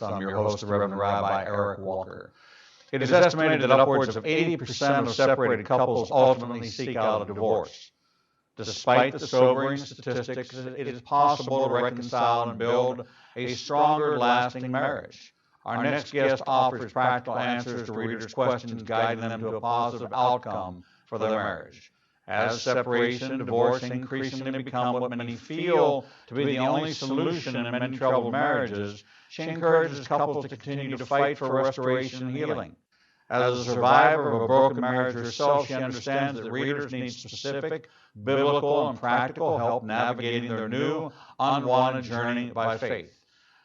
Truth. I'm your host, the Reverend Rabbi Eric Walker. It is estimated that upwards of 80% of separated couples ultimately seek out a divorce. Despite the sobering statistics, it is possible to reconcile and build a stronger, lasting marriage. Our next guest offers practical answers to readers' questions, guiding them to a positive outcome for their marriage. As separation and divorce increasingly become what many feel to be the only solution in many troubled marriages, she encourages couples to continue to fight for restoration and healing. As a survivor of a broken marriage herself, she understands that readers need specific, biblical, and practical help navigating their new, unwanted journey by faith.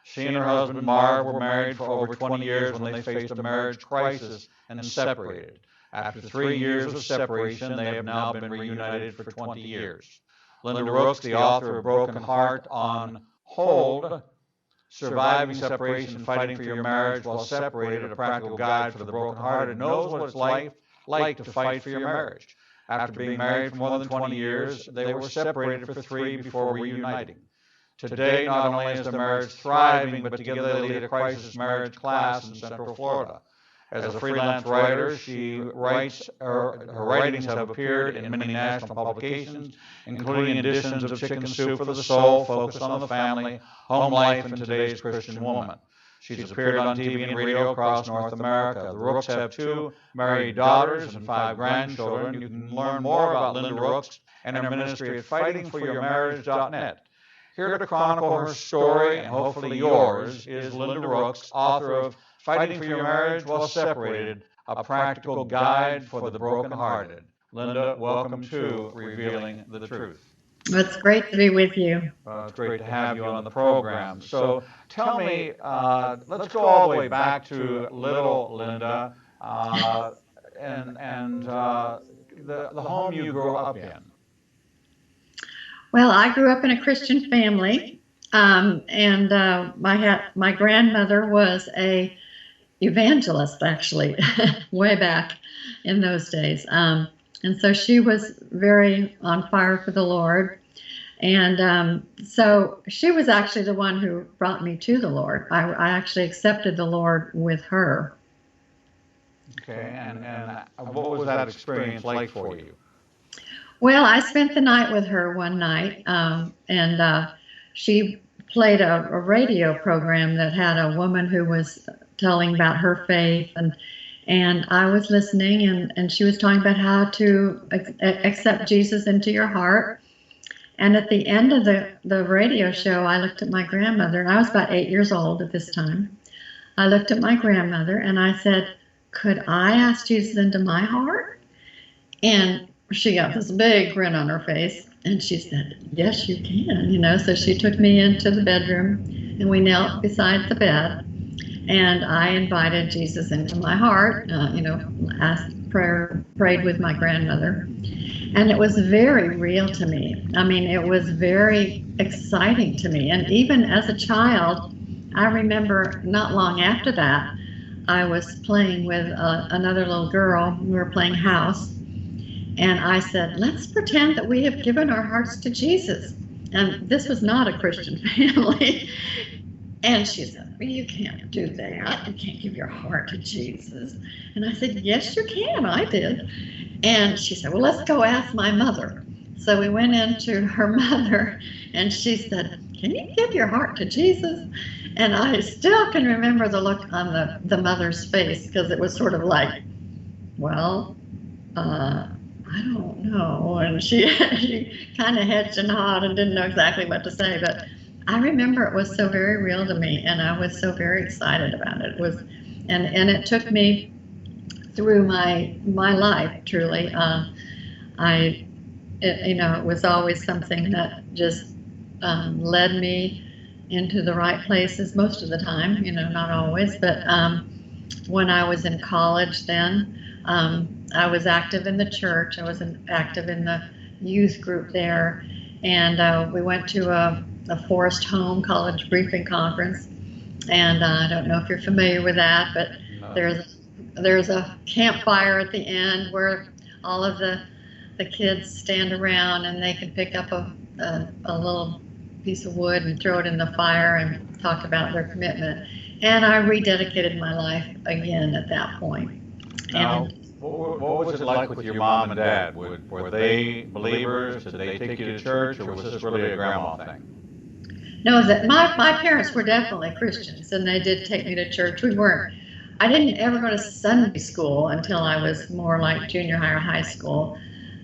She and her husband Marv were married for over 20 years when they faced a marriage crisis and separated. After 3 years of separation, they have now been reunited for 20 years. Linda Rooks, the author of Broken Heart on Hold, Surviving Separation and Fighting for Your Marriage While Separated, a practical guide for the brokenhearted, knows what it's like to fight for your marriage. After being married for more than 20 years, they were separated for 3 before reuniting. Today, not only is their marriage thriving, but together they lead a crisis marriage class in Central Florida. As a freelance writer, her writings have appeared in many national publications, including editions of Chicken Soup for the Soul, focused on the family, home life, and today's Christian woman. She's appeared on TV and radio across North America. The Rooks have 2 married daughters and 5 grandchildren. You can learn more about Linda Rooks and her ministry at fightingforyourmarriage.net. Here to chronicle her story, and hopefully yours, is Linda Rooks, author of Fighting for Your Marriage While Separated, a practical guide for the brokenhearted. Linda, welcome to Revealing the Truth. It's great to be with you. It's great to have you on the program. So tell me, let's go all the way back to little Linda and the home you grew up in. Well, I grew up in a Christian family, and my grandmother was a evangelist, actually, way back in those days. And so she was very on fire for the Lord. And so she was actually the one who brought me to the Lord. I actually accepted the Lord with her. Okay, and what was that experience like for you? Well, I spent the night with her one night, and she played a radio program that had a woman who was telling about her faith, and I was listening, and she was talking about how to accept Jesus into your heart. And at the end of the radio show, I looked at my grandmother, and I was about 8 years old at this time. I looked at my grandmother, and I said, "Could I ask Jesus into my heart?" And she got this big grin on her face, and she said, "Yes, you can." So she took me into the bedroom, and we knelt beside the bed, and I invited Jesus into my heart, prayed with my grandmother, and it was very real to me. I mean, it was very exciting to me, and even as a child, I remember not long after that, I was playing with another little girl. We were playing house. And I said, "Let's pretend that we have given our hearts to Jesus." And this was not a Christian family. And she said, "Well, you can't do that. You can't give your heart to Jesus." And I said, "Yes, you can." I did. And she said, "Well, let's go ask my mother." So we went into her mother, and she said, "Can you give your heart to Jesus?" And I still can remember the look on the mother's face, because it was sort of like, well, I don't know. And she kind of hedged and hawed and didn't know exactly what to say. But I remember it was so very real to me, and I was so very excited about it. It was, and it took me through my life, truly. It was always something that just led me into the right places most of the time, not always. But when I was in college then, I was active in the church. I was active in the youth group there. And we went to a Forest Home College Briefing Conference. And I don't know if you're familiar with that, but there's a campfire at the end where all of the kids stand around, and they can pick up a little piece of wood and throw it in the fire and talk about their commitment. And I rededicated my life again at that point. Now, And what was it like with your mom and dad? Were they believers? Did they take you to church, or was this really a grandma thing? no, that my parents were definitely Christians, and they did take me to church. We weren't. I didn't ever go to Sunday school until I was more like junior high or high school.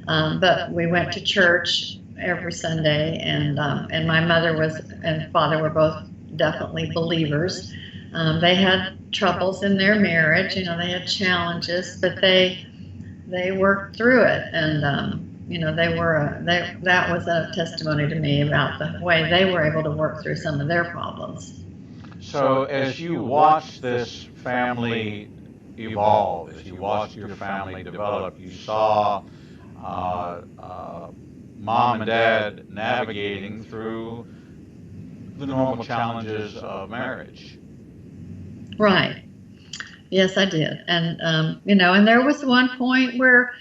But we went to church every Sunday, and my mother was and father were both definitely believers. They had troubles in their marriage, they had challenges, but they worked through it, and they were that was a testimony to me about the way they were able to work through some of their problems. So, as you watched this family evolve, as you watched your family develop, you saw uh, uh, mom and dad navigating through the normal challenges of marriage. Right. Yes, I did, and and there was one point where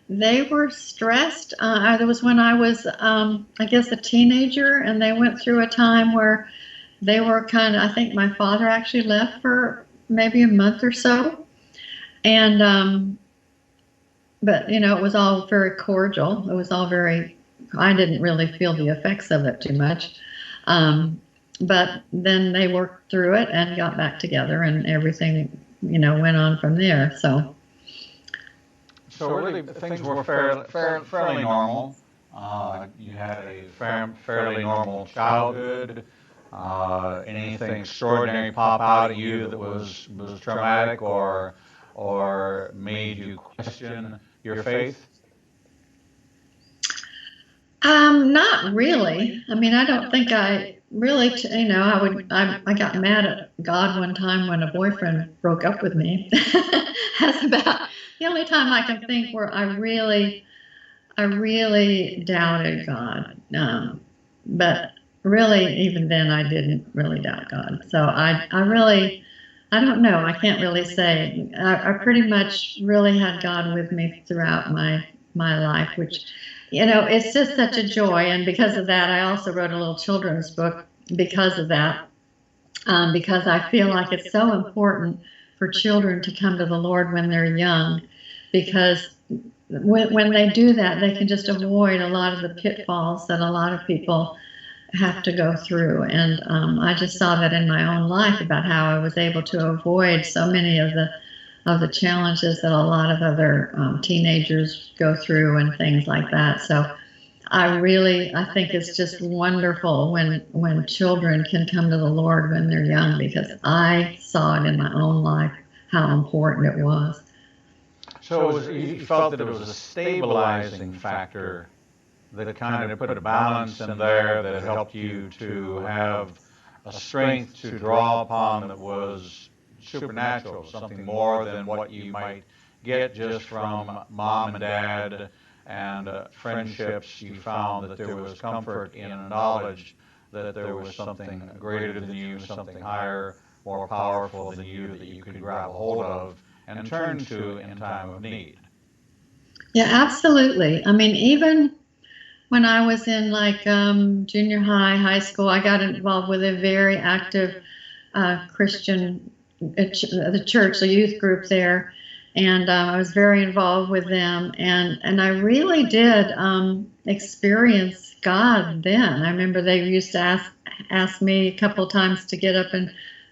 they were stressed. There was when I was, I guess, a teenager, and they went through a time where they were kind of. I think my father actually left for maybe a month or so, and but it was all very cordial. It was all very. I didn't really feel the effects of it too much, but then they worked through it and got back together, and everything went on from there. So really, things were fairly normal. You had a fairly normal childhood. Anything extraordinary pop out at you that was traumatic or made you question your faith? Not really. I mean, I don't think I really, I got mad at God one time when a boyfriend broke up with me. That's about the only time I can think where I really doubted God. But really, even then, I didn't really doubt God. So I don't know. I can't really say. I pretty much really had God with me throughout my life, which, it's just such a joy. And because of that, I also wrote a little children's book because of that, because I feel like it's so important for children to come to the Lord when they're young, because when they do that, they can just avoid a lot of the pitfalls that a lot of people have to go through. And I just saw that in my own life about how I was able to avoid so many of the challenges that a lot of other teenagers go through and things like that. So I think it's just wonderful when children can come to the Lord when they're young, because I saw it in my own life how important it was. So you felt that it was a stabilizing factor that kind of put a balance in there that helped you to have a strength to draw upon that was supernatural, something more than what you might get just from mom and dad and friendships. You found that there was comfort in knowledge that there was something greater than you, something higher, more powerful than you that you could grab a hold of and turn to in time of need. Yeah, absolutely. I mean, even when I was in like junior high, high school, I got involved with a very active Christian, the church, the youth group there, and I was very involved with them, and I really did experience God then. I remember they used to ask me a couple of times to get up and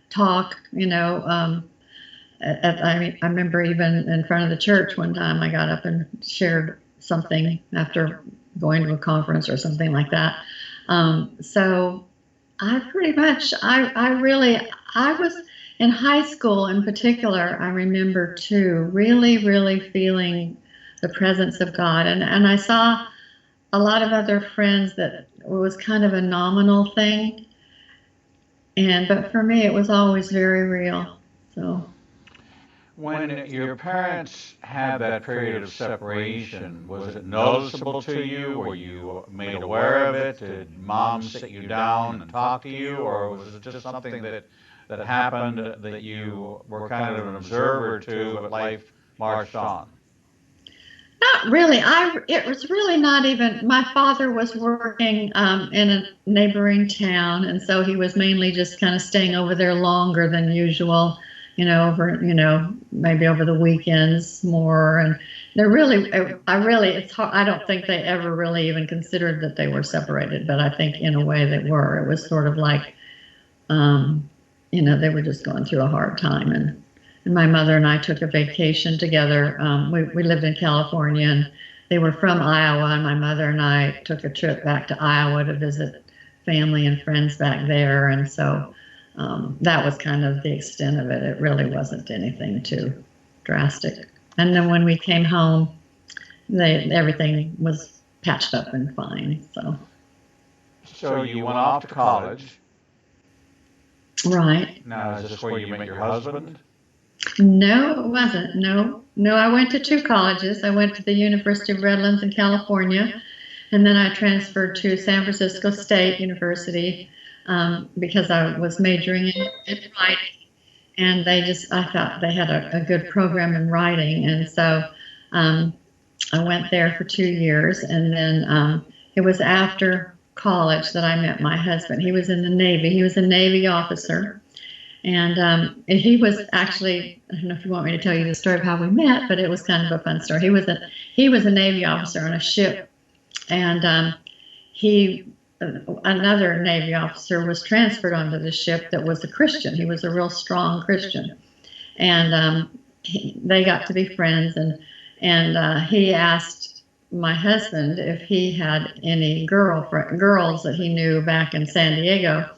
talk, I remember even in front of the church one time I got up and shared something after going to a conference or something like that. So I pretty much, I was in high school in particular, I remember too, really, really feeling the presence of God. And I saw a lot of other friends that it was kind of a nominal thing. But for me, it was always very real. So. When your parents had that period of separation, was it noticeable to you? Were you made aware of it? Did mom sit you down and talk to you, or was it just something that happened that you were kind of an observer to, but life marched on? Not really. It was really not even. My father was working in a neighboring town, and so he was mainly just kind of staying over there longer than usual. Maybe over the weekends more. And they're really, it's hard. I don't think they ever really even considered that they were separated, but I think in a way they were. It was sort of like, they were just going through a hard time, and my mother and I took a vacation together. We lived in California, and they were from Iowa, and my mother and I took a trip back to Iowa to visit family and friends back there. And so that was kind of the extent of it. It really wasn't anything too drastic. And then when we came home, everything was patched up and fine. So you went off to college. Right. Now, is this where you met your husband? No, it wasn't. No, I went to 2 colleges. I went to the University of Redlands in California, and then I transferred to San Francisco State University because I was majoring in writing, and I thought they had a good program in writing, and so I went there for 2 years, and then it was after college that I met my husband. He was in the Navy. He was a Navy officer. And he was actually, I don't know if you want me to tell you the story of how we met, but it was kind of a fun story. He was a Navy officer on a ship, and another Navy officer was transferred onto the ship that was a Christian. He was a real strong Christian, and they got to be friends. And he asked my husband if he had any girls that he knew back in San Diego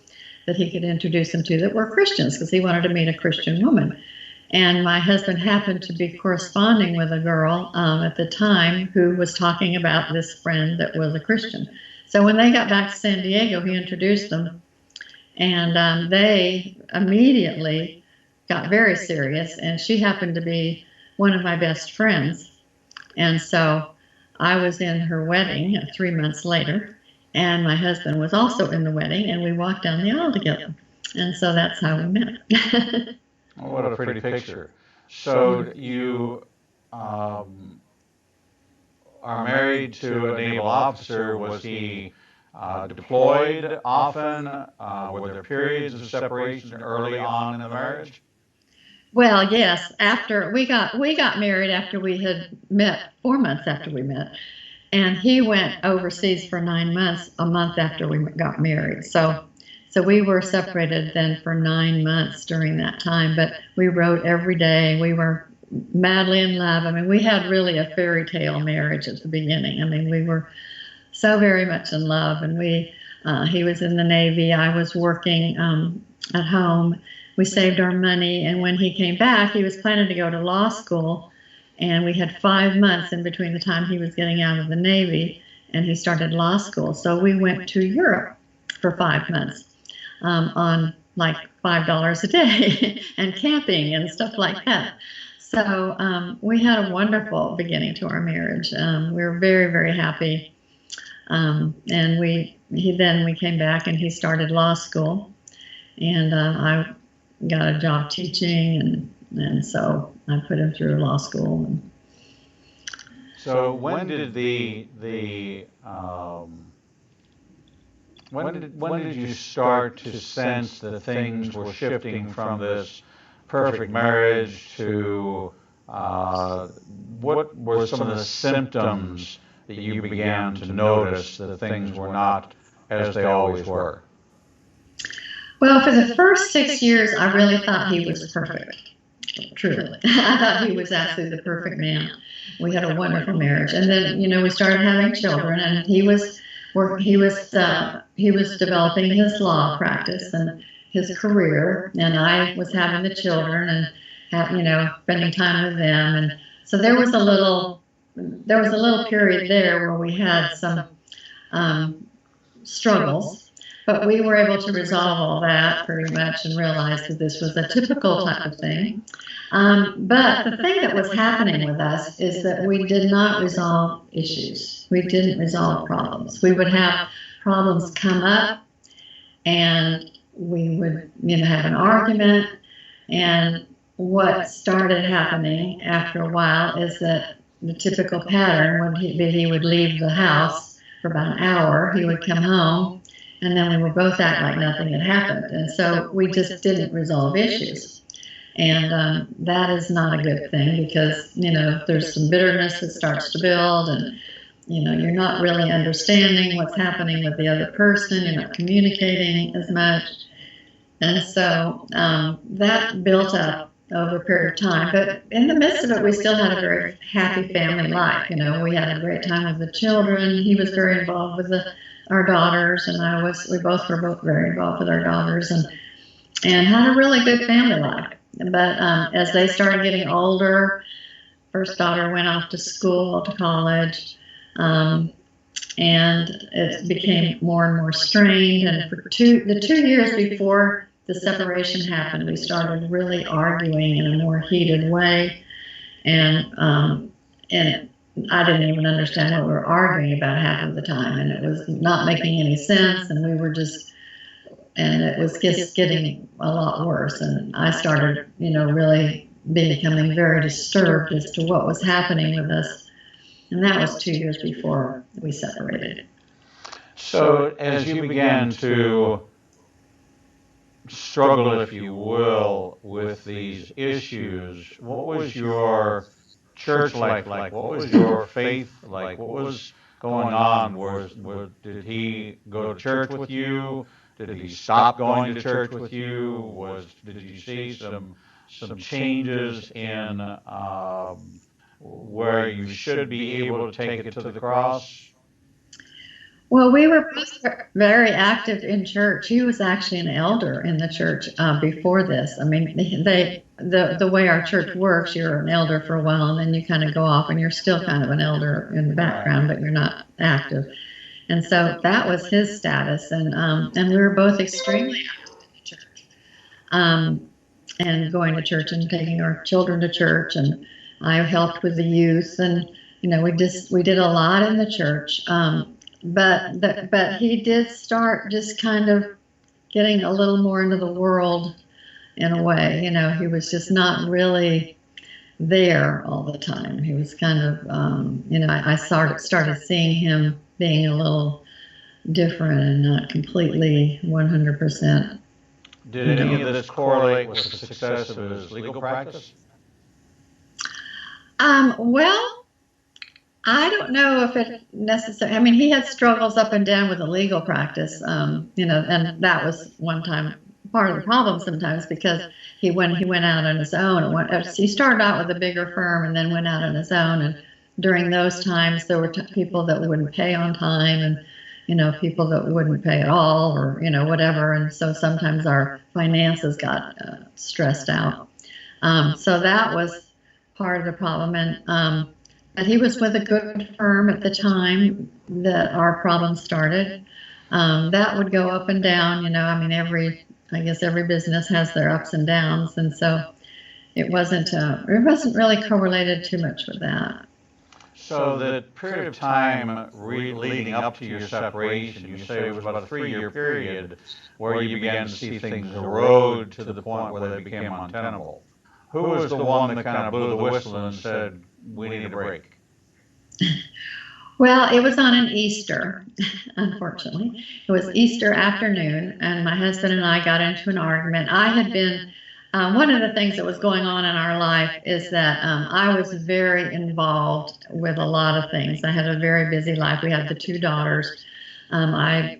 that he could introduce him to that were Christians, because he wanted to meet a Christian woman. And my husband happened to be corresponding with a girl at the time who was talking about this friend that was a Christian. So when they got back to San Diego, he introduced them, and they immediately got very serious, and she happened to be one of my best friends. And so I was in her wedding 3 months later, and my husband was also in the wedding, and we walked down the aisle together. And so that's how we met. Oh, what a pretty picture. So you are married to a naval officer. Was he deployed often? Were there periods of separation early on in the marriage? Well, yes. After we got married after we had met, 4 months after we met. And he went overseas for 9 months, a month after we got married. So we were separated then for 9 months during that time. But we wrote every day. We were madly in love. I mean, we had really a fairy tale marriage at the beginning. I mean, we were so very much in love. And he was in the Navy. I was working at home. We saved our money. And when he came back, he was planning to go to law school. And we had 5 months in between the time he was getting out of the Navy and he started law school. So we went to Europe for 5 months on like $5 a day and camping and stuff like that. So we had a wonderful beginning to our marriage. We were very, very happy. And we came back and he started law school, and I got a job teaching, and so I put him through law school. So when did when did you start to sense that things were shifting from this perfect marriage to what were some of the symptoms that you began to notice that things were not as they always were? Well, for the first 6 years, I really thought he was perfect. Truly, I thought he was absolutely the perfect man. We had a wonderful marriage, and then we started having children, and he was developing his law practice and his career, and I was having the children and spending time with them, and so there was a little period there where we had some struggles. But we were able to resolve all that pretty much and realize that this was a typical type of thing. But the thing that was happening with us is that we did not resolve issues. We didn't resolve problems. We would have problems come up, and we would have an argument. And what started happening after a while is that the typical pattern when he would leave the house for about an hour. He would come home, and then we would both act like nothing had happened. And so we just didn't resolve issues. And that is not a good thing, because, there's some bitterness that starts to build, and, you're not really understanding what's happening with the other person. You're not communicating as much. And so that built up over a period of time. But in the midst of it, we still had a very happy family life. We had a great time with the children. He was very involved with our daughters, and we both were very involved with our daughters, and had a really good family life. But as they started getting older, first daughter went off to school, to college, and it became more and more strained. And for the 2 years before the separation happened, we started really arguing in a more heated way, and I didn't even understand what we were arguing about half of the time, and it was not making any sense, and it was just getting a lot worse. And I started, really becoming very disturbed as to what was happening with us. And that was 2 years before we separated. So as you began to struggle, if you will, with these issues, what was your church life like? What was your faith like? What was going on? Did he go to church with you? Did he stop going to church with you? Did you see some changes in where you should be able to take it to the cross? Well, we were both very active in church. He was actually an elder in the church before this. I mean, the way our church works, you're an elder for a while, and then you kind of go off, and you're still kind of an elder in the background, but you're not active. And so that was his status, and we were both extremely active in the church, and going to church and taking our children to church, and I helped with the youth, and we did a lot in the church. But he did start just kind of getting a little more into the world in a way. He was just not really there all the time. He was kind of, I started seeing him being a little different and not completely 100%. Did any of this correlate with the success of his legal practice? Well, I don't know if it necessarily. I mean, he had struggles up and down with the legal practice, and that was one time part of the problem sometimes, because he went out on his own. He started out with a bigger firm and then went out on his own. And during those times, there were people that wouldn't pay on time, and people that wouldn't pay at all, or whatever. And so sometimes our finances got stressed out. So that was part of the problem. And but he was with a good firm at the time that our problem started. That would go up and down, I mean, I guess every business has their ups and downs, and so it wasn't really correlated too much with that. So the period of time leading up to your separation, you say it was about a 3-year period where you began to see things erode to the point where they became untenable. Who was the one that kind of blew the whistle and said, we need a break? Well, it was on an Easter, unfortunately. It was Easter afternoon, and my husband and I got into an argument. I had been, one of the things that was going on in our life is that I was very involved with a lot of things. I had a very busy life. We had the 2 daughters. I,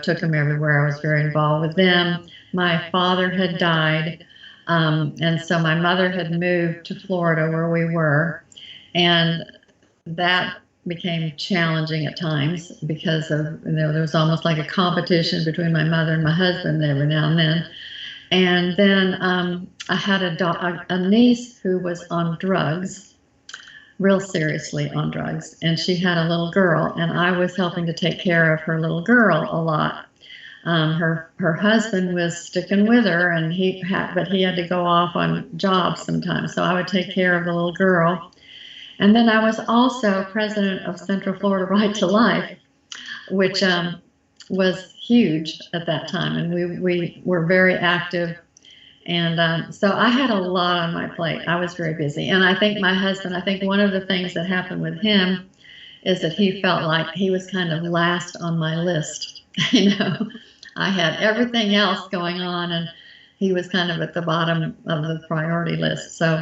took them everywhere. I was very involved with them. My father had died, and so my mother had moved to Florida where we were, and that became challenging at times because of, there was almost like a competition between my mother and my husband every now and then. And then I had a niece who was on drugs, real seriously on drugs, and she had a little girl, and I was helping to take care of her little girl a lot. Her husband was sticking with her, and but he had to go off on jobs sometimes, so I would take care of the little girl. And then I was also president of Central Florida Right to Life, which was huge at that time, and we were very active And so I had a lot on my plate. I was very busy. And I think my husband, I think one of the things that happened with him is that he felt like he was kind of last on my list. You know, I had everything else going on, and he was kind of at the bottom of the priority list. So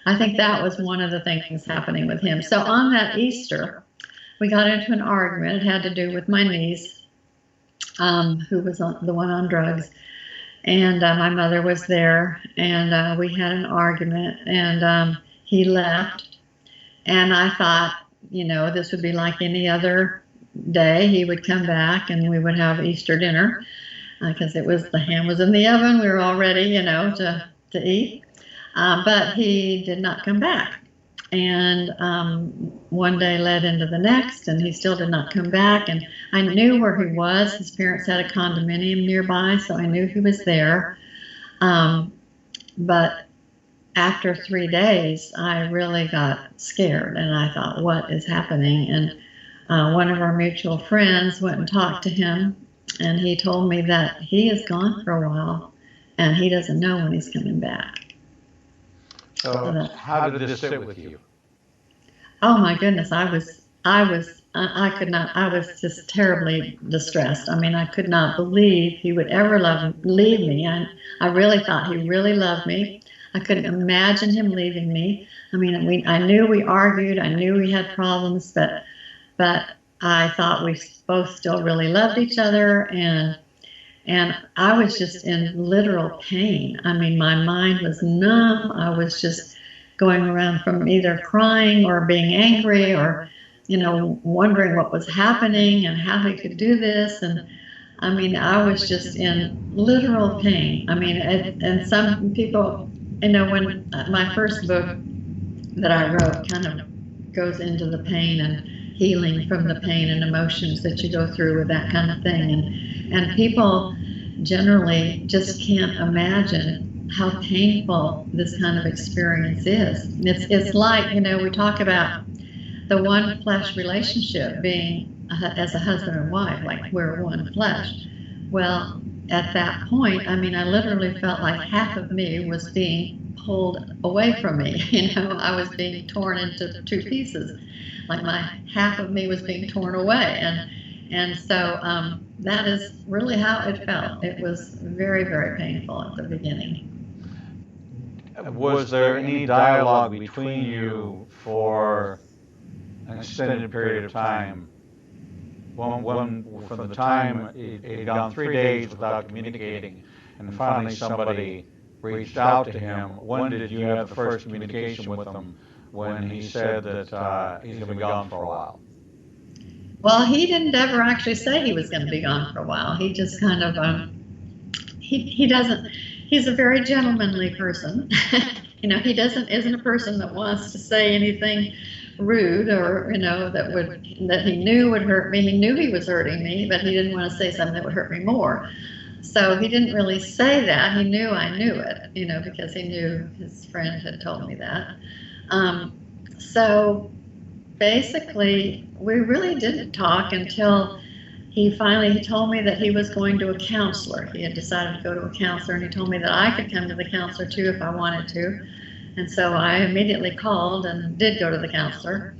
I think that was one of the things happening with him. So on that Easter, we got into an argument. It had to do with my niece, who was the one on drugs. And my mother was there, and we had an argument, and he left. And I thought, you know, this would be like any other day. He would come back, and we would have Easter dinner, because the ham was in the oven. We were all ready, you know, to eat. But he did not come back. And one day led into the next, and he still did not come back. And I knew where he was. His parents had a condominium nearby, so I knew he was there. But after 3 days, I really got scared, and I thought, what is happening? And one of our mutual friends went and talked to him, and he told me that he is gone for a while, and he doesn't know when he's coming back. So how did this sit with you? Oh my goodness, I could not, I was just terribly distressed. I mean, I could not believe he would ever leave me. I really thought he really loved me. I couldn't imagine him leaving me. I mean, I knew we argued, I knew we had problems, but I thought we both still really loved each other, and I was just in literal pain. I mean, my mind was numb. I was just going around from either crying or being angry, or, you know, wondering what was happening and how he could do this. And I mean, I was just in literal pain. I mean, and some people, you know, when my first book that I wrote kind of goes into the pain and healing from the pain and emotions that you go through with that kind of thing. And people generally just can't imagine how painful this kind of experience is. It's like, you know, we talk about the one flesh relationship being as a husband and wife, like we're one flesh. Well, at that point, I mean, I literally felt like half of me was being pulled away from me. You know, I was being torn into two pieces. Like my half of me was being torn away. And so that is really how it felt. It was very, very painful at the beginning. Was there any dialogue between you for an extended period of time? From the time it had gone 3 days without communicating, and finally somebody reached out to him, when did you have the first communication with him when he said that he's going to be gone for a while? Well, he didn't ever actually say he was going to be gone for a while. He just kind of, he's a very gentlemanly person. You know, he isn't a person that wants to say anything rude, or, you know, that he knew would hurt me. He knew he was hurting me, but he didn't want to say something that would hurt me more. So he didn't really say that. He knew I knew it, you know, because he knew his friend had told me that. So basically, we really didn't talk until he told me that he was going to a counselor. He had decided to go to a counselor, and he told me that I could come to the counselor too if I wanted to. And so I immediately called and did go to the counselor.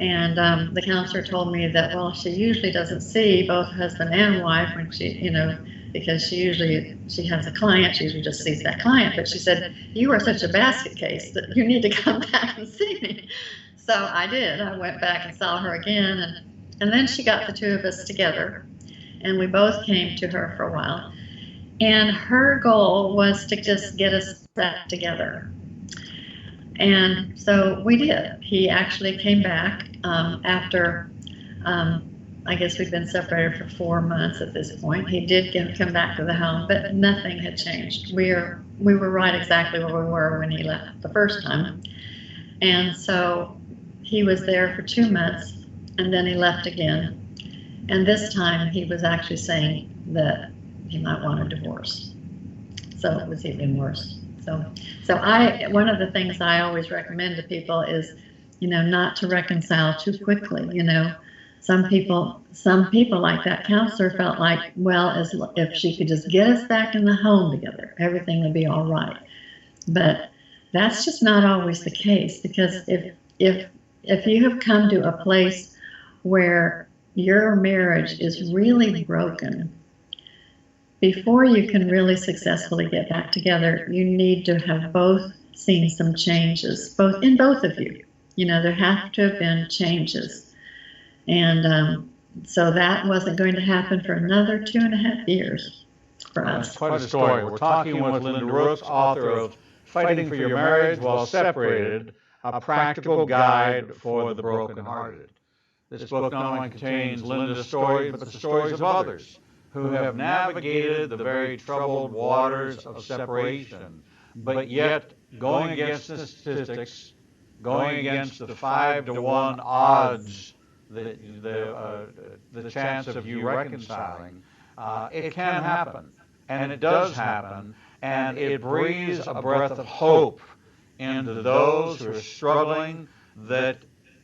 And the counselor told me that, well, she usually doesn't see both husband and wife when she, you know, because she has a client, she usually just sees that client. But she said, you are such a basket case that you need to come back and see me. So I did. I went back and saw her again, and then she got the two of us together, and we both came to her for a while. And her goal was to just get us back together. And so we did. He actually came back after, I guess we'd been separated for 4 months at this point. He did come back to the home, but nothing had changed. We were right exactly where we were when he left the first time. And so he was there for 2 months, and then he left again. And this time he was actually saying that he might want a divorce. So it was even worse. So one of the things I always recommend to people is, you know, not to reconcile too quickly, you know. some people like that counselor felt like, well, if she could just get us back in the home together, everything would be all right. But that's just not always the case, because if you have come to a place where your marriage is really broken, before you can really successfully get back together, you need to have both seen some changes, in both of you. There have to have been changes. And so that wasn't going to happen for another 2.5 years for us. It's quite a story. We're talking with Linda Rooks, author of Fighting for Your Marriage While Separated, a practical guide for the brokenhearted. This book not only contains Linda's stories, but the stories of others who have navigated the very troubled waters of separation, but yet going against the statistics, going against the 5-to-1 odds, the chance of you reconciling, it can happen, and it does happen, and it breathes a breath of hope into those who are struggling, that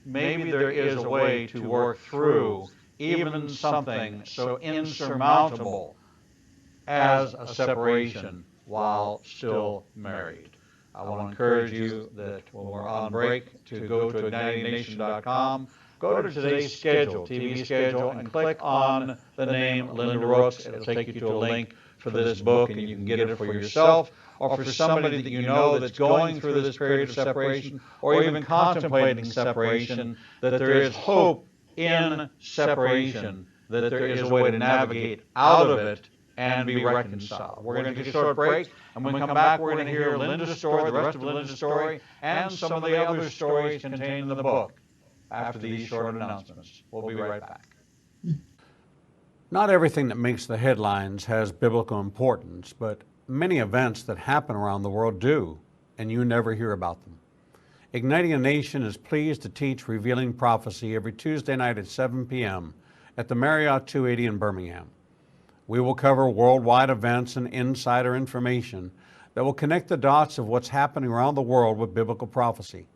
maybe there is a way to work through even something so insurmountable as a separation while still married. I want to encourage you that when we're on break to go to ignitingnation.com, go to today's schedule, TV schedule, and click on the name Linda Rooks. It'll take you to a link for this book, and you can get it for yourself or for somebody that you know that's going through this period of separation or even contemplating separation, that there is hope in separation, that there is a way to navigate out of it and be reconciled. We're going to take a short break, and when we come back, we're going to hear Linda's story, the rest of Linda's story, and some of the other stories contained in the book after these short announcements. We'll be right back. Not everything that makes the headlines has biblical importance, but many events that happen around the world do, and you never hear about them. Igniting a Nation is pleased to teach Revealing Prophecy every Tuesday night at 7 p.m. at the Marriott 280 in Birmingham. We will cover worldwide events and insider information that will connect the dots of what's happening around the world with biblical prophecy.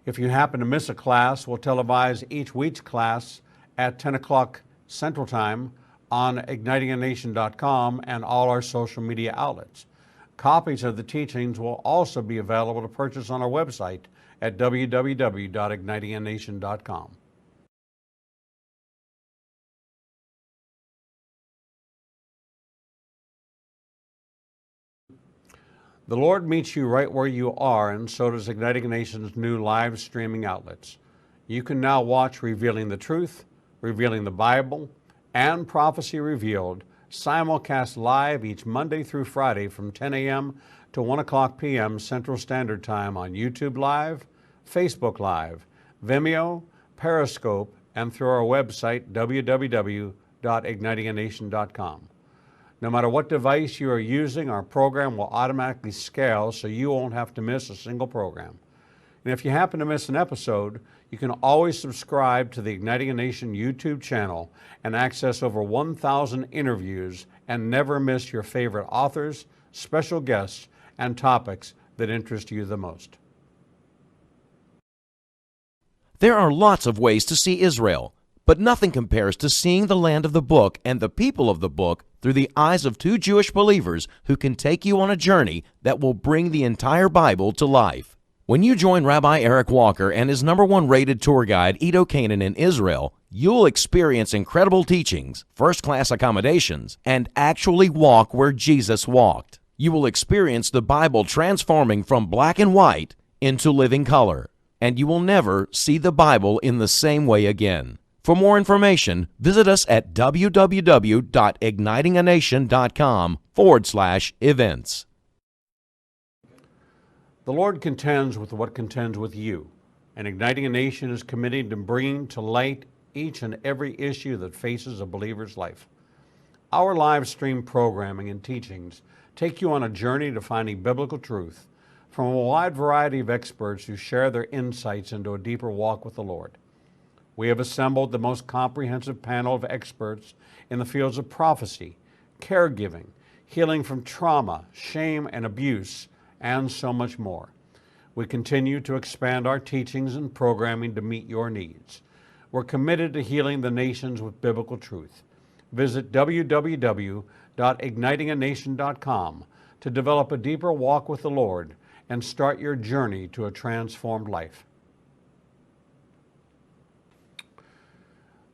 If you happen to miss a class, we'll televise each week's class at 10 o'clock Central Time on ignitinganation.com and all our social media outlets. Copies of the teachings will also be available to purchase on our website at www.ignitinganation.com. The Lord meets you right where you are, and so does Igniting a Nation's new live streaming outlets. You can now watch Revealing the Truth, Revealing the Bible, and Prophecy Revealed simulcast live each Monday through Friday from 10 a.m. to 1 o'clock p.m. Central Standard Time on YouTube Live, Facebook Live, Vimeo, Periscope, and through our website, www.ignitinganation.com. No matter what device you are using, our program will automatically scale so you won't have to miss a single program. And if you happen to miss an episode, you can always subscribe to the Igniting a Nation YouTube channel and access over 1,000 interviews and never miss your favorite authors, special guests, and topics that interest you the most. There are lots of ways to see Israel, but nothing compares to seeing the land of the book and the people of the book through the eyes of two Jewish believers who can take you on a journey that will bring the entire Bible to life. When you join Rabbi Eric Walker and his #1 rated tour guide, Edo Canaan, in Israel, you'll experience incredible teachings, first-class accommodations, and actually walk where Jesus walked. You will experience the Bible transforming from black and white into living color, and you will never see the Bible in the same way again. For more information, visit us at www.ignitinganation.com/events. The Lord contends with what contends with you, and Igniting a Nation is committed to bringing to light each and every issue that faces a believer's life. Our live stream programming and teachings take you on a journey to finding biblical truth from a wide variety of experts who share their insights into a deeper walk with the Lord. We have assembled the most comprehensive panel of experts in the fields of prophecy, caregiving, healing from trauma, shame, and abuse, and so much more. We continue to expand our teachings and programming to meet your needs. We're committed to healing the nations with biblical truth. Visit www.ignitinganation.com to develop a deeper walk with the Lord and start your journey to a transformed life.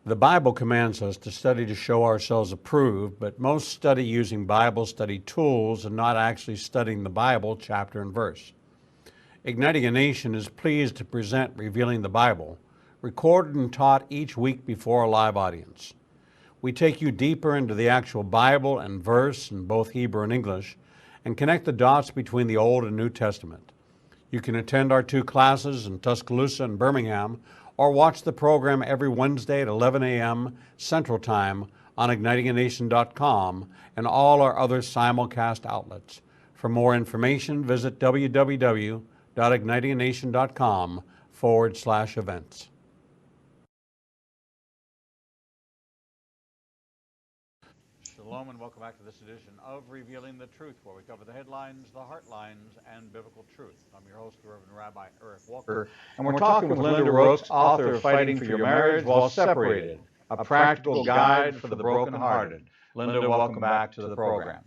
The Bible commands us to study to show ourselves approved, but most study using Bible study tools and not actually studying the Bible chapter and verse. Igniting a Nation is pleased to present Revealing the Bible, recorded and taught each week before a live audience. We take you deeper into the actual Bible and verse in both Hebrew and English and connect the dots between the Old and New Testament. You can attend our 2 classes in Tuscaloosa and Birmingham or watch the program every Wednesday at 11 a.m. Central Time on ignitinganation.com and all our other simulcast outlets. For more information, visit www.ignitinganation.com/events. Shalom and welcome back to this edition of Revealing the Truth, where we cover the headlines, the heartlines, and biblical truth. I'm your host, the Reverend Rabbi Eric Walker, And we're talking with Linda Rooks, author of Fighting for Your Marriage While Separated, a practical guide for the brokenhearted. Linda, welcome back to the program.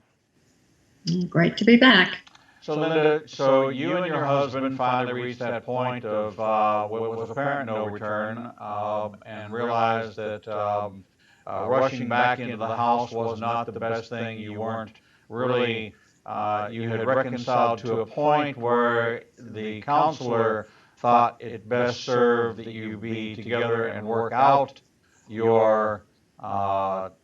Great to be back. So Linda, so you and your husband finally reached that point of what was apparent no return, and realized that rushing back into the house was not the best thing. You weren't really, you had reconciled to a point where the counselor thought it best served that you be together and work out your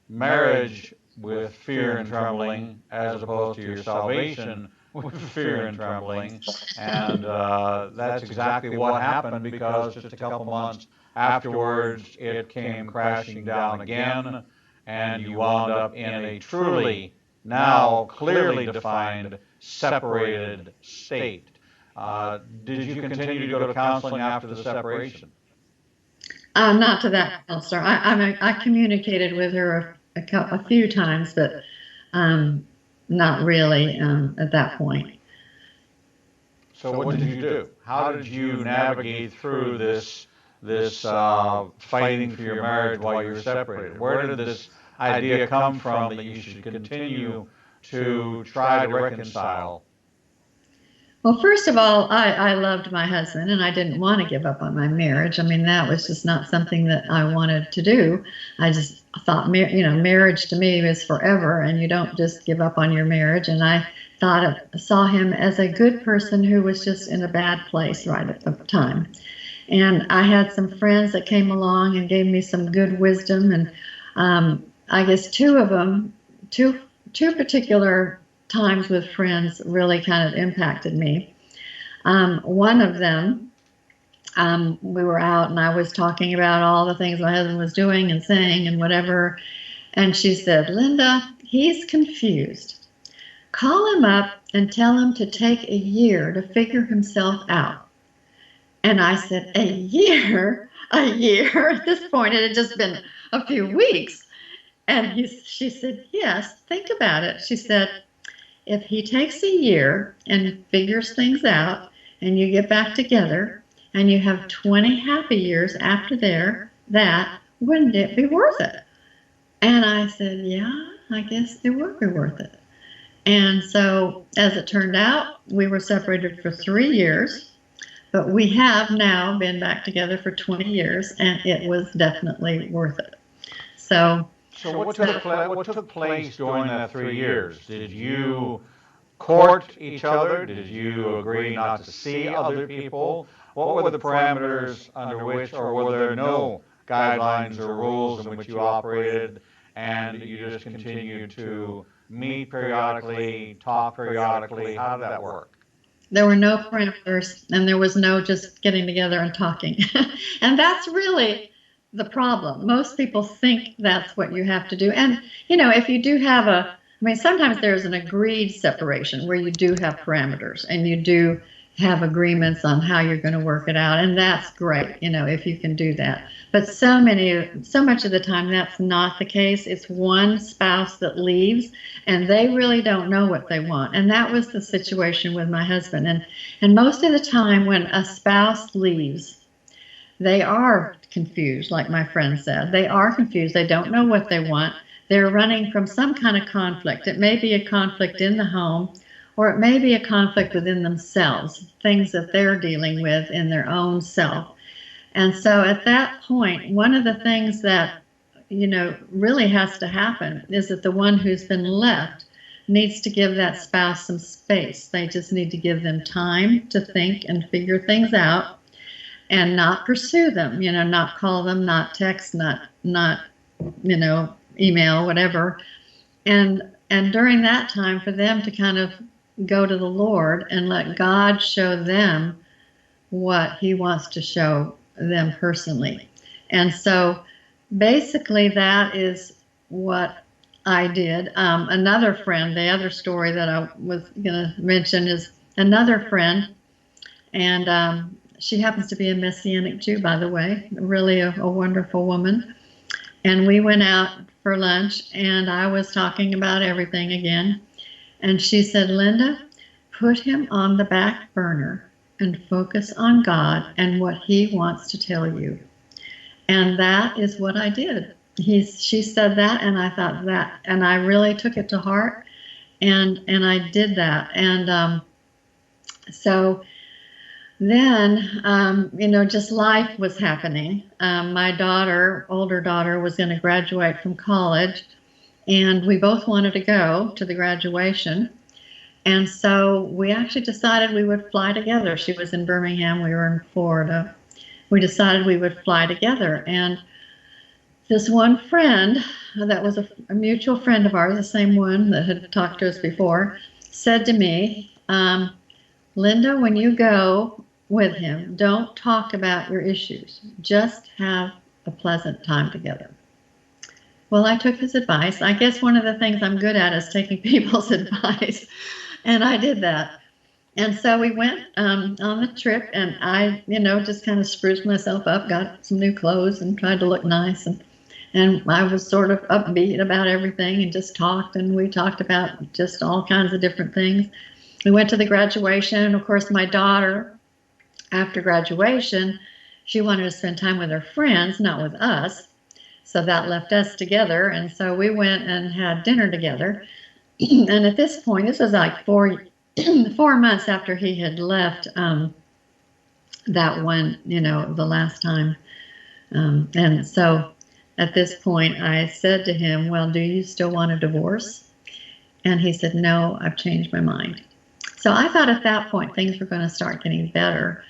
marriage with fear and trembling, as opposed to your salvation with fear and trembling. And that's exactly what happened, because just a couple months afterwards, it came crashing down again, and you wound up in a truly, now clearly defined, separated state. Did you continue to go to counseling after the separation? Not to that counselor. I communicated with her a few times, but not really at that point. So what did you do? How did you navigate through this fighting for your marriage while you were separated? Where did this idea come from that you should continue to try to reconcile? Well, first of all, I loved my husband, and I didn't want to give up on my marriage. I mean, that was just not something that I wanted to do. I just thought, marriage to me was forever, and you don't just give up on your marriage. And I saw him as a good person who was just in a bad place right at the time. And I had some friends that came along and gave me some good wisdom. And I guess two particular times with friends really kind of impacted me. One of them, we were out and I was talking about all the things my husband was doing and saying and whatever. And she said, "Linda, he's confused. Call him up and tell him to take a year to figure himself out." And I said, "A year? A year?" At this point, it had just been a few weeks. And she said, "Yes, think about it." She said, "If he takes a year and figures things out and you get back together and you have 20 happy years after that, wouldn't it be worth it?" And I said, "Yeah, I guess it would be worth it." And so as it turned out, we were separated for 3 years. But we have now been back together for 20 years, and it was definitely worth it. So what took place during that 3 years? Did you court each other? Did you agree not to see other people? What were the parameters under which, or were there no guidelines or rules in which you operated, and you just continued to meet periodically, talk periodically? How did that work? There were no parameters, and there was no just getting together and talking. And that's really the problem. Most people think that's what you have to do. And, if you do have sometimes there's an agreed separation where you do have parameters and you do have agreements on how you're going to work it out. And that's great, if you can do that. But so much of the time, that's not the case. It's one spouse that leaves and they really don't know what they want. And that was the situation with my husband. And most of the time when a spouse leaves, they are confused, like my friend said. They are confused. They don't know what they want. They're running from some kind of conflict. It may be a conflict in the home, or it may be a conflict within themselves, things that they're dealing with in their own self. And so at that point, one of the things that, really has to happen is that the one who's been left needs to give that spouse some space. They just need to give them time to think and figure things out and not pursue them, not call them, not text, not email, whatever. And during that time for them to kind of go to the Lord and let God show them what he wants to show them personally. And so basically that is what I did. Another friend, the other story that I was going to mention is another friend, and she happens to be a Messianic Jew, by the way, really a wonderful woman. And we went out for lunch, and I was talking about everything again. And she said, Linda, put him on the back burner and focus on God and what he wants to tell you. And that is what I did. She said that, and I thought that, and I really took it to heart, and I did that. And so then, just life was happening. My older daughter, was going to graduate from college, and we both wanted to go to the graduation. And so we actually decided we would fly together. She was in Birmingham, we were in Florida. We decided we would fly together. And this one friend, that was a mutual friend of ours, the same one that had talked to us before, said to me, Linda, when you go with him, don't talk about your issues. Just have a pleasant time together. Well, I took his advice. I guess one of the things I'm good at is taking people's advice. And I did that. And so we went on the trip, and I, just kind of spruced myself up, got some new clothes and tried to look nice. And I was sort of upbeat about everything and just talked, and we talked about just all kinds of different things. We went to the graduation, and of course my daughter, after graduation, she wanted to spend time with her friends, not with us. So that left us together, and so we went and had dinner together. And at this point, this was like 4 months after he had left that one, the last time. And so at this point, I said to him, well, do you still want a divorce? And he said, no, I've changed my mind. So I thought at that point things were going to start getting better,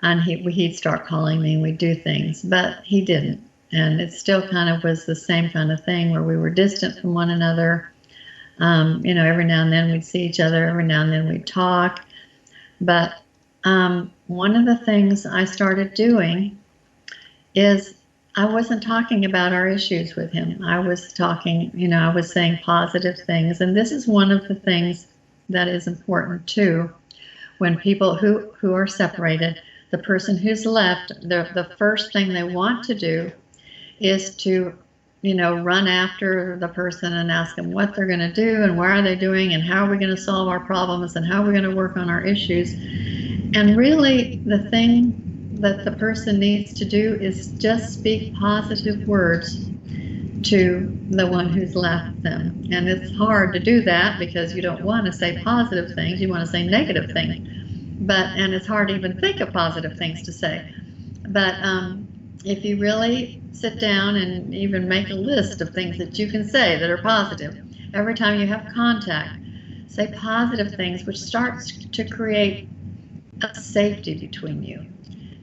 and he'd start calling me and we'd do things, but he didn't. And it still kind of was the same kind of thing where we were distant from one another. Every now and then we'd see each other, every now and then we'd talk. But one of the things I started doing is I wasn't talking about our issues with him. I was talking, I was saying positive things. And this is one of the things that is important too. When people who are separated, the person who's left, the first thing they want to do is to run after the person and ask them what they're going to do and why are they doing and how are we going to solve our problems and how are we going to work on our issues. And really the thing that the person needs to do is just speak positive words to the one who's left them. And it's hard to do that because you don't want to say positive things, you want to say negative things. And it's hard to even think of positive things to say. But if you really sit down and even make a list of things that you can say that are positive, every time you have contact, say positive things, which starts to create a safety between you.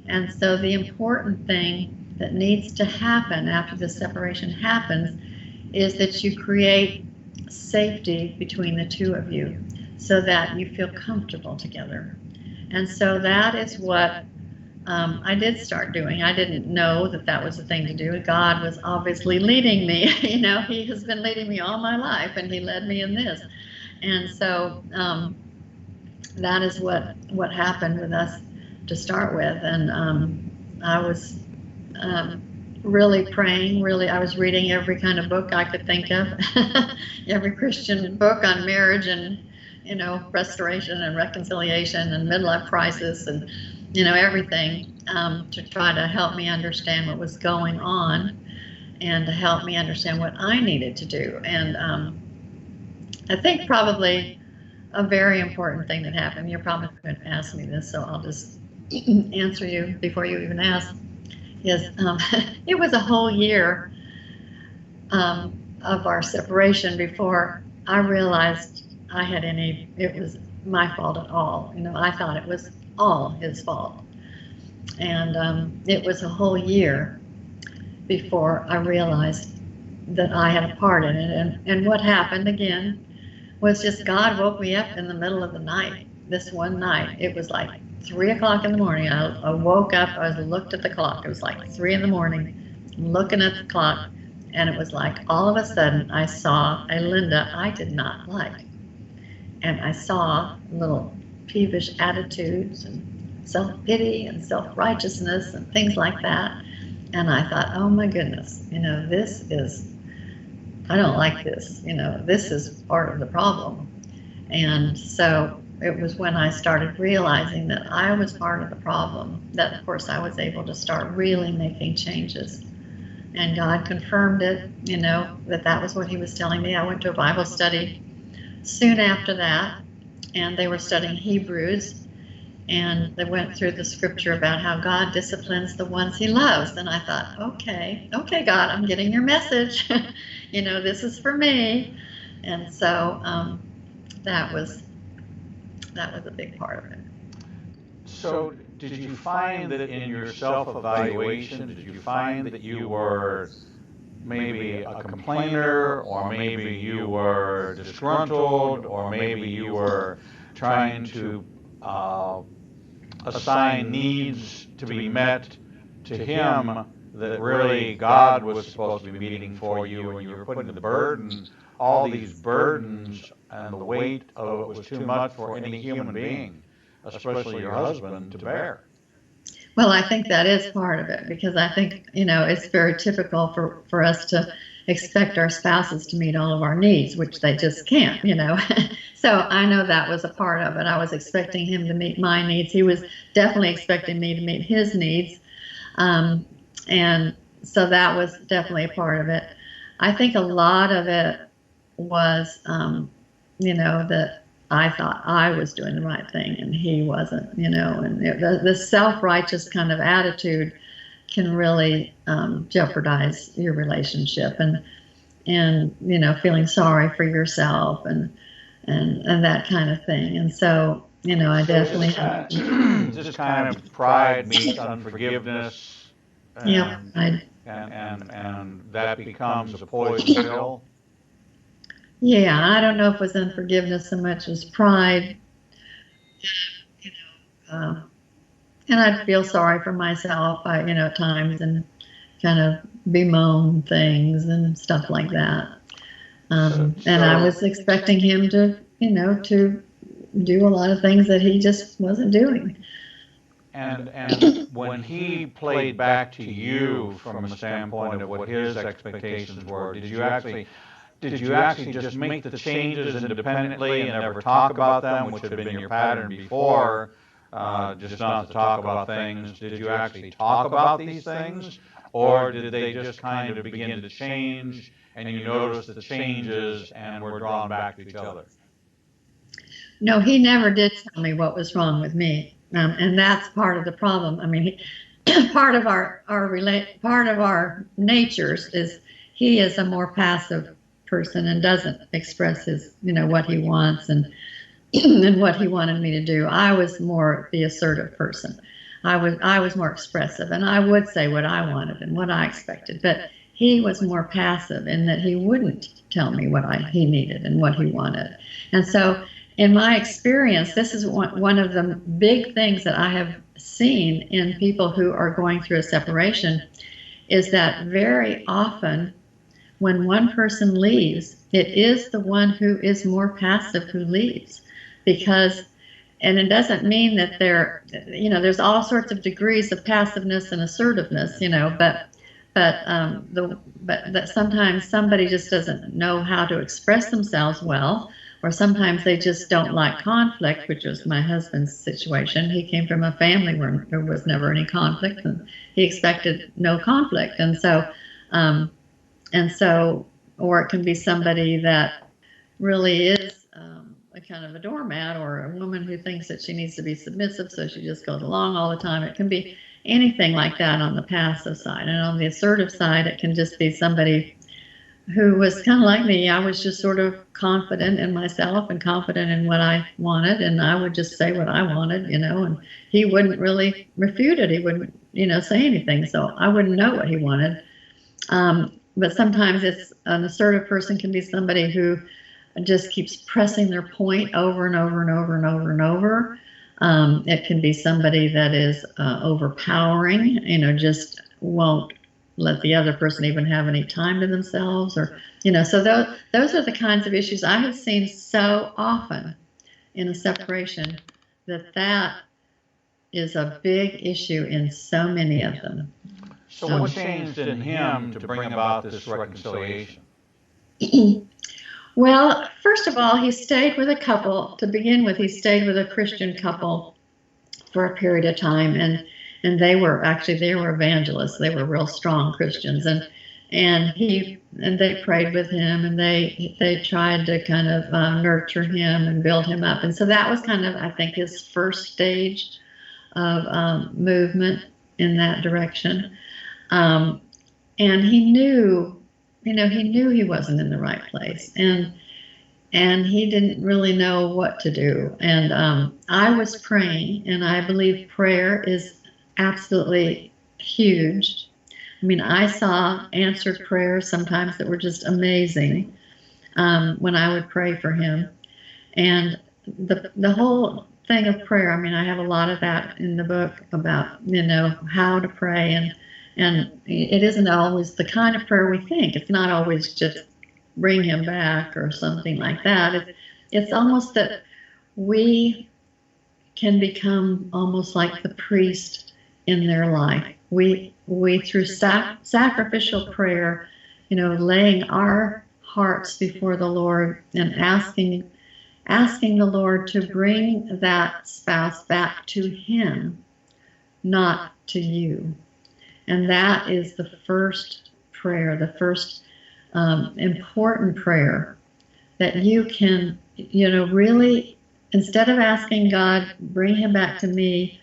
And so the important thing that needs to happen after the separation happens is that you create safety between the two of you so that you feel comfortable together. And so that is what I did start doing. I didn't know that was the thing to do. God was obviously leading me. He has been leading me all my life, and he led me in this. And so that is what happened with us to start with. And I was really praying. I was reading every kind of book I could think of, every Christian book on marriage and restoration and reconciliation and midlife crisis and everything to try to help me understand what was going on and to help me understand what I needed to do. And I think probably a very important thing that happened, you're probably going to ask me this, so I'll just answer you before you even ask, is it was a whole year of our separation before I realized it was my fault at all. I thought it was all his fault. And it was a whole year before I realized that I had a part in it. And what happened again was just God woke me up in the middle of the night. This one night, it was like 3 o'clock in the morning. I woke up, I looked at the clock. It was like 3 in the morning, looking at the clock, and it was like all of a sudden I saw a Linda I did not like. And I saw little peevish attitudes and self-pity and self-righteousness and things like that. And I thought, oh my goodness, I don't like this, this is part of the problem. And so it was when I started realizing that I was part of the problem that, of course, I was able to start really making changes. And God confirmed it, that was what he was telling me. I went to a Bible study soon after that, and they were studying Hebrews. And they went through the scripture about how God disciplines the ones he loves. And I thought, okay, God, I'm getting your message. This is for me. And so that was a big part of it. So did you find that in your self-evaluation, did you find that you were maybe a complainer, or maybe you were disgruntled, or maybe you were trying to assign needs to be met to him that really God was supposed to be meeting for you, and you were putting the burden, all these burdens, and the weight of it was too much for any human being, especially your husband, to bear? Well, I think that is part of it, because I think, it's very typical for us to expect our spouses to meet all of our needs, which they just can't, So I know that was a part of it. I was expecting him to meet my needs. He was definitely expecting me to meet his needs. And so that was definitely a part of it. I think a lot of it was, that I thought I was doing the right thing and he wasn't, and the self-righteous kind of attitude can really jeopardize your relationship, and feeling sorry for yourself and that kind of thing. And so, I definitely just kind of pride meets unforgiveness. Yeah, and that becomes a poison pill. Yeah, I don't know if it was unforgiveness so much as pride. And I'd feel sorry for myself, at times, and kind of bemoan things and stuff like that. And I was expecting him to, to do a lot of things that he just wasn't doing. And when he played back to you from a standpoint of what his expectations were, did you actually just make the changes independently and never talk about them, which had been your pattern before, just not to talk about things? Did you actually talk about these things, or did they just kind of begin to change and you noticed the changes and were drawn back to each other? No, he never did tell me what was wrong with me, and that's part of the problem. I mean, part of our natures is he is a more passive person and doesn't express his, what he wants and what he wanted me to do. I was more the assertive person. I was more expressive, and I would say what I wanted and what I expected. But he was more passive in that he wouldn't tell me what he needed and what he wanted. And so, in my experience, this is one of the big things that I have seen in people who are going through a separation, is that very often when one person leaves, it is the one who is more passive who leaves. And it doesn't mean that there's all sorts of degrees of passiveness and assertiveness, but that sometimes somebody just doesn't know how to express themselves well, or sometimes they just don't like conflict, which was my husband's situation. He came from a family where there was never any conflict, and he expected no conflict. And so, or it can be somebody that really is a kind of a doormat, or a woman who thinks that she needs to be submissive, so she just goes along all the time. It can be anything like that on the passive side. And on the assertive side, it can just be somebody who was kind of like me. I was just sort of confident in myself and confident in what I wanted, and I would just say what I wanted, and he wouldn't really refute it. He wouldn't, say anything, so I wouldn't know what he wanted. But sometimes it's an assertive person can be somebody who just keeps pressing their point over and over and over and over and over. It can be somebody that is overpowering, just won't let the other person even have any time to themselves, or so those are the kinds of issues I have seen so often in a separation, that is a big issue in so many of them. So what changed in him to bring about this reconciliation? Well, first of all, he stayed with a couple. To begin with, he stayed with a Christian couple for a period of time, and they were evangelists. They were real strong Christians, and they prayed with him, and they tried to kind of nurture him and build him up. And so that was kind of, I think, his first stage of movement in that direction. And he knew he wasn't in the right place, and he didn't really know what to do. And I was praying, and I believe prayer is absolutely huge. I mean, I saw answered prayers sometimes that were just amazing when I would pray for him. And the whole thing of prayer, I mean, I have a lot of that in the book about, how to pray, and it isn't always the kind of prayer we think. It's not always just bring him back or something like that. It's almost that we can become almost like the priest in their life. We through sacrificial prayer, laying our hearts before the Lord and asking the Lord to bring that spouse back to him, not to you. And that is the first prayer, the first important prayer that you can, really, instead of asking God, bring him back to me,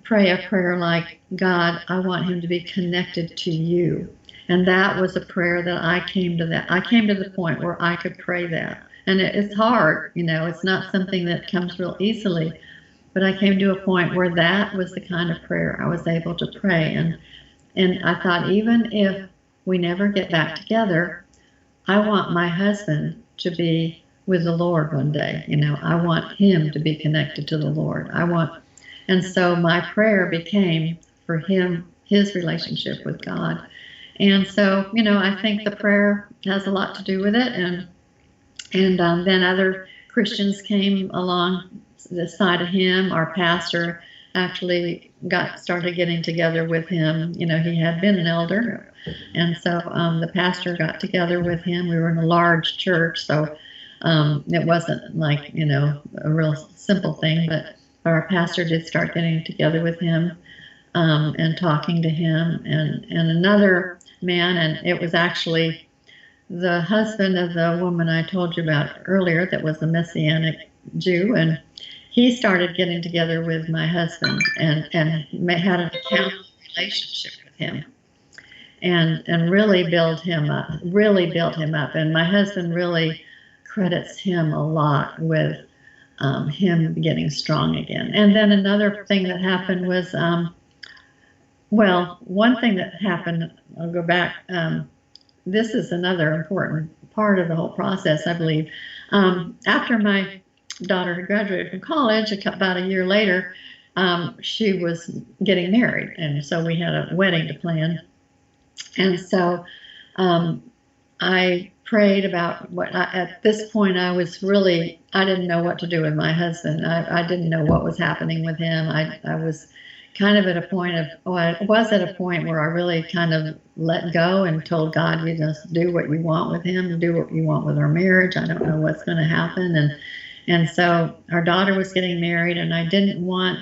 pray a prayer like, God, I want him to be connected to you. And that was a prayer that I came to the point where I could pray that. And it's hard, it's not something that comes real easily. But I came to a point where that was the kind of prayer I was able to pray. And I thought, even if we never get back together, I want my husband to be with the Lord one day. I want him to be connected to the Lord. And so my prayer became for him, his relationship with God. And so, I think the prayer has a lot to do with it. And then other Christians came along the side of him. Our pastor actually started getting together with him. He had been an elder, and so the pastor got together with him. We were in a large church, so it wasn't like a real simple thing, but our pastor did start getting together with him and talking to him, and another man, and it was actually the husband of the woman I told you about earlier that was a Messianic Jew, and he started getting together with my husband and had an accountable relationship with him, and really built him up. And my husband really credits him a lot with him getting strong again. And then another thing that happened was, one thing that happened, I'll go back, this is another important part of the whole process, I believe. After my daughter had graduated from college, about a year later, she was getting married, and so we had a wedding to plan. And so I prayed about at this point I didn't know what to do with my husband. I didn't know what was happening with him. I was kind of at a point of, oh, I was at a point where I really kind of let go and told God, you just do what you want with him, do what you want with our marriage. I don't know what's going to happen. And so our daughter was getting married, and I didn't want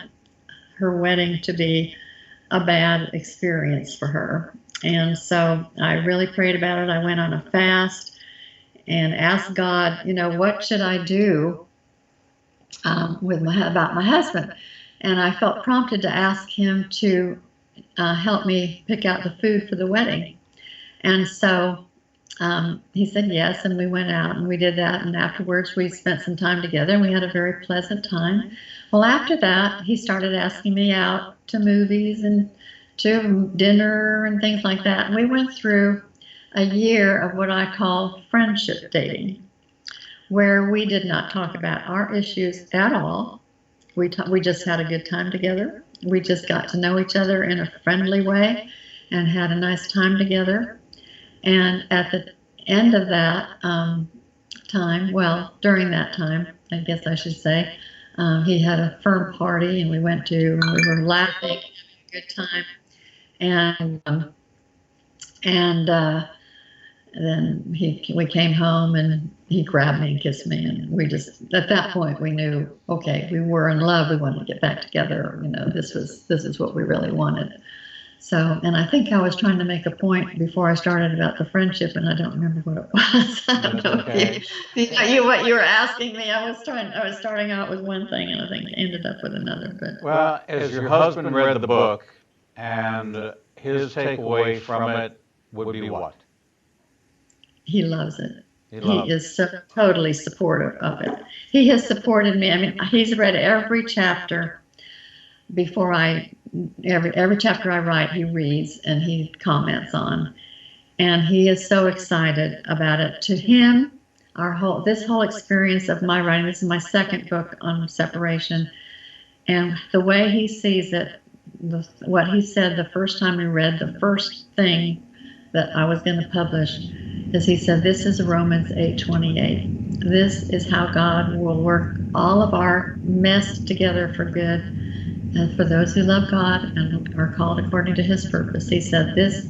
her wedding to be a bad experience for her. And so I really prayed about it. I went on a fast and asked God, what should I do about my husband? And I felt prompted to ask him to help me pick out the food for the wedding. And so he said yes, and we went out and we did that. And afterwards, we spent some time together, and we had a very pleasant time. Well, after that, he started asking me out to movies and to dinner and things like that. And we went through a year of what I call friendship dating, where we did not talk about our issues at all. We just had a good time together. We just got to know each other in a friendly way and had a nice time together. And at the end of that during that time, I guess I should say, he had a firm party, and we went to, and we were laughing, having a good time. And then we came home, and he grabbed me and kissed me, and we just, at that point, we knew, okay, we were in love. We wanted to get back together. This is what we really wanted. So, and I think I was trying to make a point before I started about the friendship, and I don't remember what it was. I don't know Okay. if what you were asking me. I was starting out with one thing, and I think ended up with another. But Well, as your husband read the book, and his takeaway from it would be what? he loves it. He loves He is so totally supportive of it. He has supported me. I mean, he's read every chapter before every chapter I write, he reads and he comments on. And he is so excited about it. To him, this whole experience of my writing, this is my second book on separation, and the way he sees it, what he said the first time we read the first thing that I was going to publish, is he said, this is Romans 8:28. This is how God will work all of our mess together for good, and for those who love God and are called according to his purpose. He said, this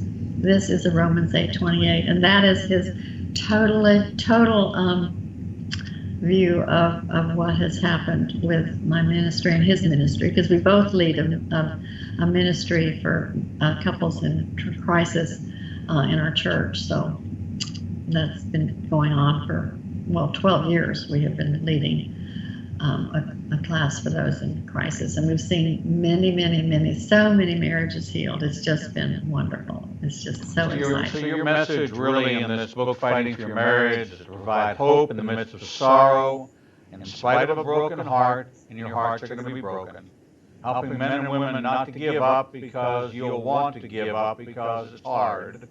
is a Romans 8:28, and that is his total view of what has happened with my ministry and his ministry, because we both lead a ministry for couples in crisis in our church. So that's been going on for 12 years. We have been leading a class for those in crisis, and we've seen so many marriages healed. It's just been wonderful. It's just so exciting. So your message really in this book, Fighting for Your Marriage, is to provide hope in the midst of sorrow, in spite of a broken heart, and your hearts are going to be broken. Helping men and women not to give up because you'll want to give up because it's hard,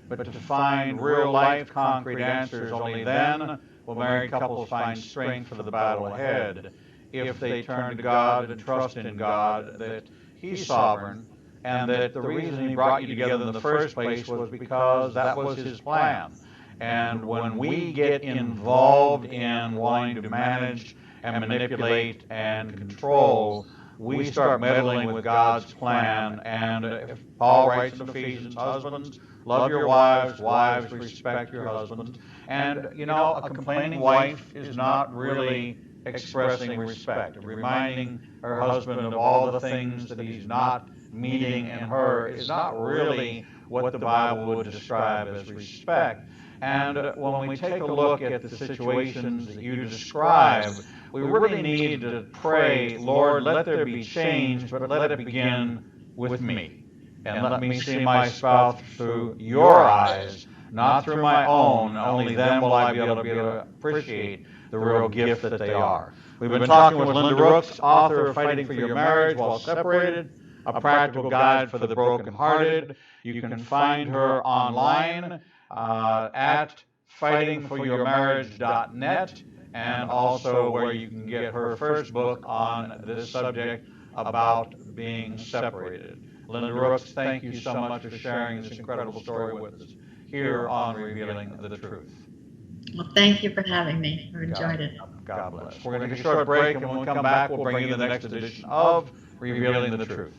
but to find real life concrete answers. Only then will married couples find strength for the battle ahead, if they turn to God and trust in God that He's sovereign, and that the reason He brought you together in the first place was because that was His plan. And when we get involved in wanting to manage and manipulate and control, we start meddling with God's plan. And if Paul writes in Ephesians, husbands, love your wives, wives, respect your husbands. And, a complaining wife is not really expressing respect. Reminding her husband of all the things that he's not meeting in her is not really what the Bible would describe as respect. And when we take a look at the situations that you describe, we really need to pray, Lord, let there be change, but let it begin with me. And let me see my spouse through your eyes, not through my own. Only then will I be able to appreciate the real gift that they are. We've been talking with Linda Rooks, author of Fighting for Your Marriage While Separated, a practical guide for the brokenhearted. You can find her online at fightingforyourmarriage.net, and also where you can get her first book on this subject about being separated. Linda Rooks, thank you so much for sharing this incredible story with us here on Revealing the Truth. Well, thank you for having me. I enjoyed it. God bless. We're going to take a short break, and when we come back, we'll bring you the next edition of Revealing the Truth.